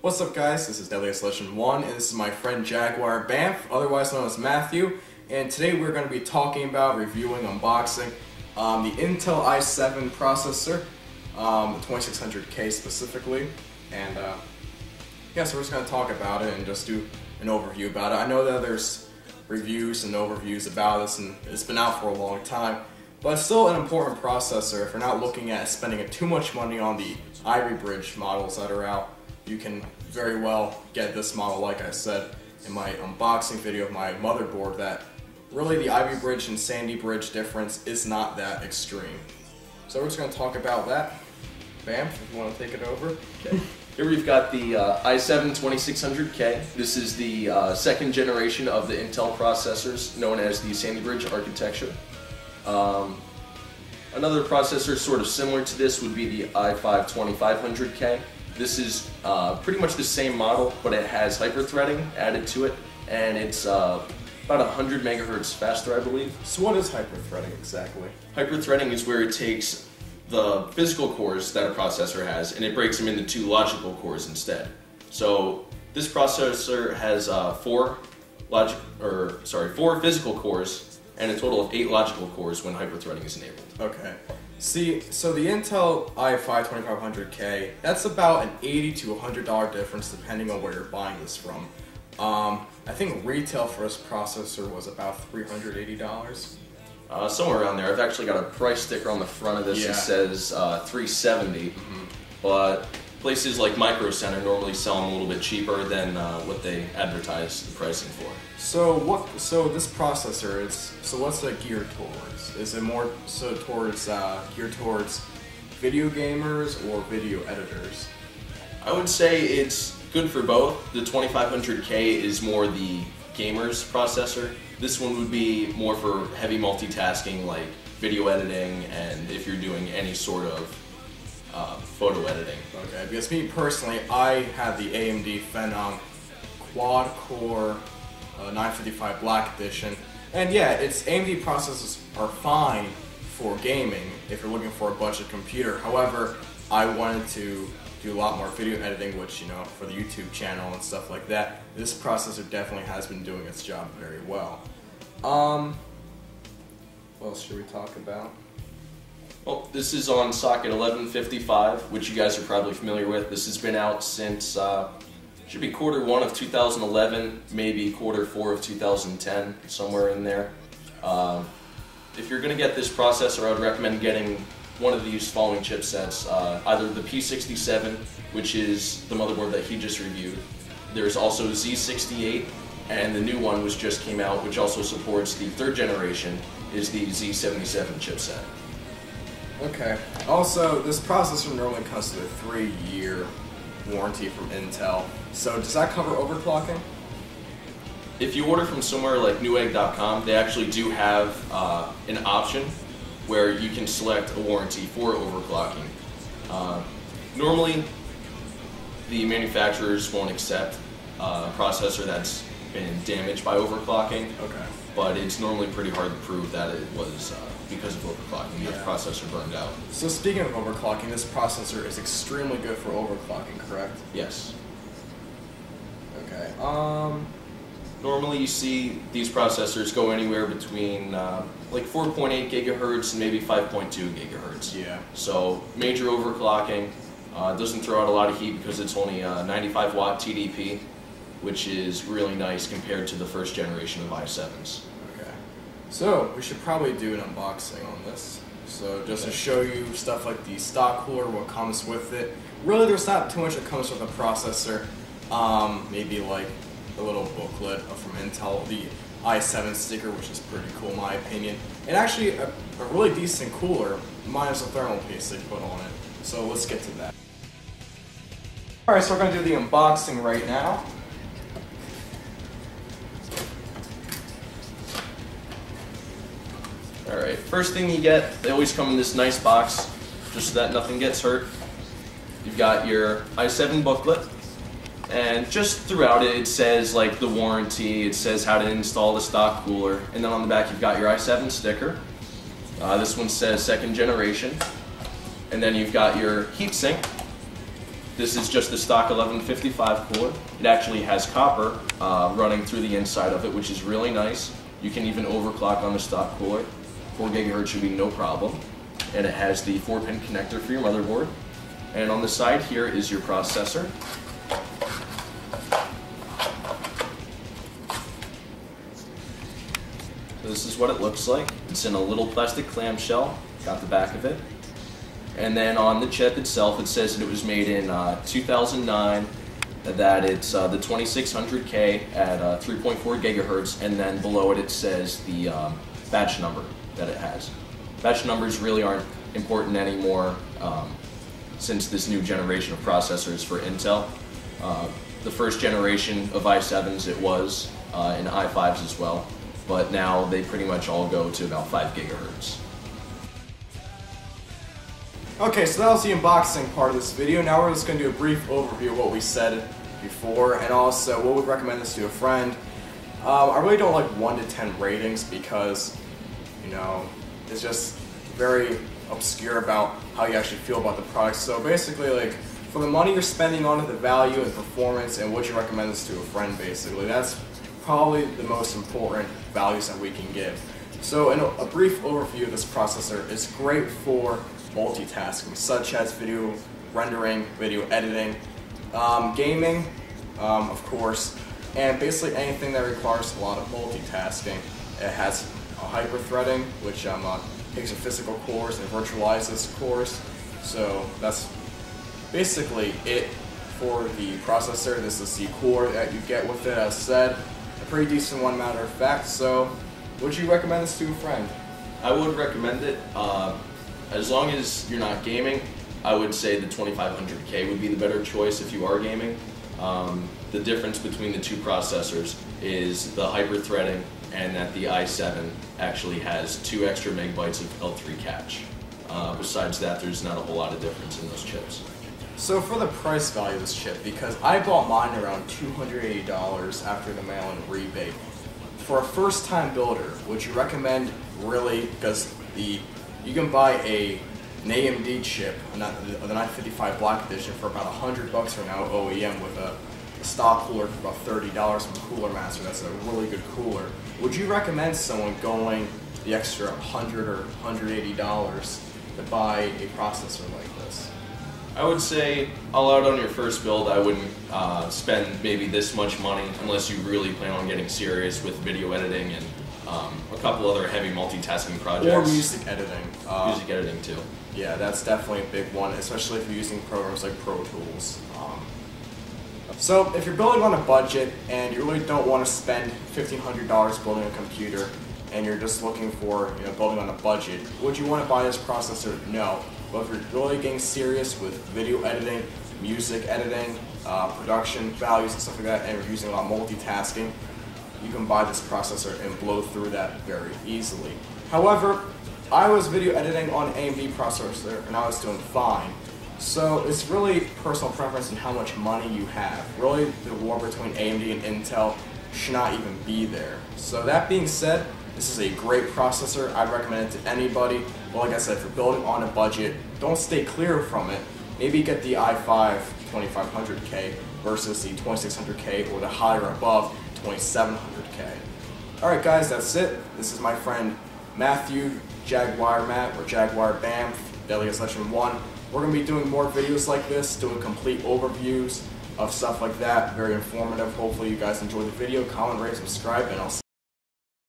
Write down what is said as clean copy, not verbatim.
What's up guys, this is DeadlyxBamf, and this is my friend Jaguar Banff, otherwise known as Matthew, and today we're going to be talking about, reviewing, unboxing the Intel i7 processor, the 2600K specifically, and yeah, so we're just going to talk about it and just do an overview about it. I know that there's reviews and overviews about this and it's been out for a long time, but it's still an important processor. If you're not looking at spending too much money on the Ivy Bridge models that are out, you can very well get this model, like I said in my unboxing video of my motherboard, that really the Ivy Bridge and Sandy Bridge difference is not that extreme. So we're just going to talk about that. Bam, if you want to take it over. Okay. Here we've got the i7 2600K. This is the second generation of the Intel processors, known as the Sandy Bridge architecture. Another processor sort of similar to this would be the i5 2500K. This is pretty much the same model, but it has hyper-threading added to it, and it's about 100 megahertz faster, I believe. So what is hyper-threading exactly? Hyper-threading is where it takes the physical cores that a processor has and it breaks them into two logical cores instead. So this processor has four physical cores and a total of 8 logical cores when hyper-threading is enabled. Okay. See, so the Intel i5 2500K, that's about an $80 to $100 difference depending on where you're buying this from. I think retail for this processor was about $380. Somewhere around there. I've actually got a price sticker on the front of this that says $370, but places like Micro Center normally sell them a little bit cheaper than what they advertise the pricing for. So this processor what's it geared towards? Is it more so towards geared towards video gamers or video editors? I would say it's good for both. The 2500K is more the gamer's processor. This one would be more for heavy multitasking like video editing and if you're doing any sort of photo editing. Okay, because me personally, I have the AMD Phenom quad-core 955 Black Edition, and yeah, its AMD processors are fine for gaming if you're looking for a budget computer. However, I wanted to do a lot more video editing, which, you know, for the YouTube channel and stuff like that, this processor definitely has been doing its job very well. What else should we talk about? Well, this is on socket 1155, which you guys are probably familiar with. This has been out since, should be Q1 of 2011, maybe Q4 of 2010, somewhere in there. If you're going to get this processor, I would recommend getting one of these following chipsets, either the P67, which is the motherboard that he just reviewed. There's also Z68, and the new one which just came out, which also supports the 3rd generation, is the Z77 chipset. Okay. Also, this processor normally comes with a 3-year warranty from Intel. So does that cover overclocking? If you order from somewhere like Newegg.com, they actually do have an option where you can select a warranty for overclocking. Normally, the manufacturers won't accept a processor that's been damaged by overclocking, but it's normally pretty hard to prove that it was because of overclocking, that the processor burned out. So speaking of overclocking, this processor is extremely good for overclocking, correct? Yes. Okay. Normally you see these processors go anywhere between like 4.8 gigahertz and maybe 5.2 gigahertz. Yeah. So major overclocking doesn't throw out a lot of heat because it's only a 95 watt TDP, which is really nice compared to the 1st generation of i7s. Okay. So we should probably do an unboxing on this. So just to show you stuff like the stock cooler, what comes with it. Really, there's not too much that comes with the processor. Maybe like a little booklet from Intel, the i7 sticker, which is pretty cool in my opinion, and actually a really decent cooler, minus the thermal paste they put on it. So let's get to that. Alright, so we're going to do the unboxing right now. Alright, first thing you get, they always come in this nice box, just so that nothing gets hurt. You've got your i7 booklet. And just throughout it, it says like the warranty, it says how to install the stock cooler, and then on the back you've got your i7 sticker. This one says 2nd generation, and then you've got your heatsink, This is just the stock 1155 cooler. It actually has copper running through the inside of it, which is really nice. You can even overclock on the stock cooler. 4 gigahertz should be no problem. And it has the 4-pin connector for your motherboard. And on the side here is your processor. So this is what it looks like. It's in a little plastic clamshell. Got the back of it. And then on the chip itself, it says that it was made in 2009, that it's the 2600K at 3.4 gigahertz, and then below it, it says the batch number that it has. Batch numbers really aren't important anymore since this new generation of processors for Intel. The first generation of i7s, it was, and i5s as well, but now they pretty much all go to about 5 gigahertz. Okay, so that was the unboxing part of this video. Now we're just going to do a brief overview of what we said before, and also what would recommend this to a friend. I really don't like 1 to 10 ratings because, you know, it's just very obscure about how you actually feel about the product. So basically, like, for the money you're spending on it, the value and performance, and would you recommend this to a friend, basically. That's probably the most important values that we can give. So in a brief overview of this processor, it's great for multitasking, such as video rendering, video editing, gaming, of course, and basically anything that requires a lot of multitasking. It has a hyper-threading, which takes your physical cores and virtualizes cores. So that's basically it for the processor. This is the core that you get with it, as said. A pretty decent one, matter of fact. So would you recommend this to a friend? I would recommend it. As long as you're not gaming, I would say the 2500K would be the better choice if you are gaming. The difference between the two processors is the hyper-threading, and that the i7 actually has 2 extra megabytes of L3 cache. Besides that, there's not a whole lot of difference in those chips. So for the price value of this chip, because I bought mine around $280 after the mail-in rebate, for a first-time builder, would you recommend really, because you can buy an AMD chip, the 955 Black Edition, for about $100 for now OEM with a stock cooler for about $30 from Cooler Master. That's a really good cooler. Would you recommend someone going the extra $100 or $180 to buy a processor like this? I would say, all out on your first build, I wouldn't spend maybe this much money unless you really plan on getting serious with video editing and a couple other heavy multitasking projects. Or music editing. Music editing too. Yeah, that's definitely a big one, especially if you're using programs like Pro Tools. So if you're building on a budget and you really don't want to spend $1,500 building a computer and you're just looking for, building on a budget, would you want to buy this processor? No. But if you're really getting serious with video editing, music editing, production values and stuff like that, and you're using a lot of multitasking, you can buy this processor and blow through that very easily. However, I was video editing on an AMD processor and I was doing fine. So it's really personal preference and how much money you have. Really, the war between AMD and Intel should not even be there. So that being said, this is a great processor. I'd recommend it to anybody. But like I said, if you're building on a budget, don't stay clear from it. Maybe get the i5 2500K versus the 2600K or the higher above 2700K. Alright guys, that's it. This is my friend Matthew, Jaguar Matt, or Jaguar Bamf, DeadlyxBamf. We're going to be doing more videos like this, doing complete overviews of stuff like that. Very informative. Hopefully you guys enjoyed the video. Comment, rate, subscribe, and I'll see you